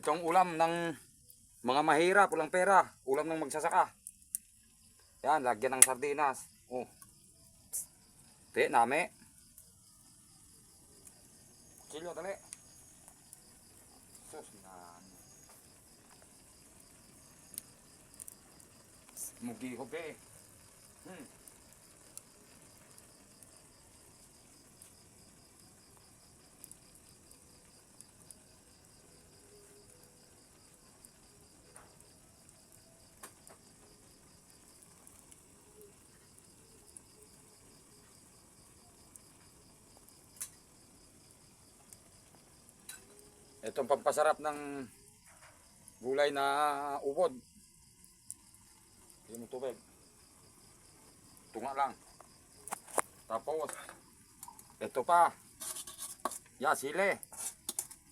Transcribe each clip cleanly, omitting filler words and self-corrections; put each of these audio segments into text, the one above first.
Itong ulam ng mga mahirap, walang pera. Ulam ng magsasaka. Yan, lagyan ng sardinas. Oh. Te, nami. Kutsilyo, dali. Sus, na. Mugi ko, pe. Itong pampasarap ng gulay na ubod. Yung tubig. Tunga lang. Tapos, ito pa. Ya, sili.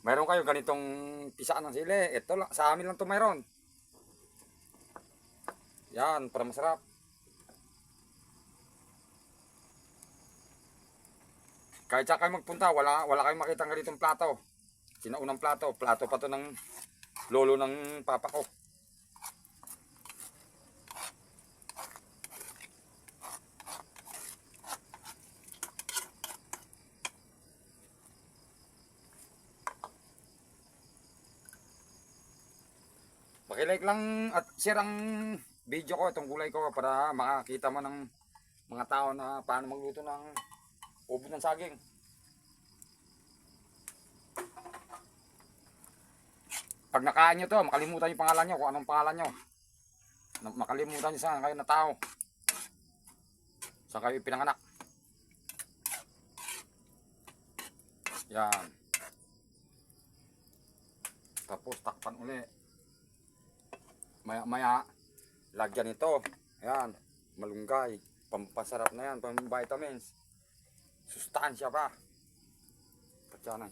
Mayroon kayo ganitong pisaan ng sili. Ito lang, sa amin lang ito mayroon. Yan, para masarap. Kahit saan kayo magpunta, wala kayong makita ng ganitong plato. Sinaunang plato. Plato pa to ng lolo ng papa ko. Pakilike lang at share ang video ko, itong gulay ko, para makakita mo ng mga tao na paano magluto ng ubod ng saging. Pag nakain nyo to, makalimutan yung pangalan nyo, kung anong pangalan nyo. Makalimutan nyo saan kayo na tao. Saan kayo ipinanganak. Yan. Tapos takpan uli. Maya lagyan ito. Yan, malunggay. Pampasarap na yan, pang vitamins. Sustansya pa. Patyanan.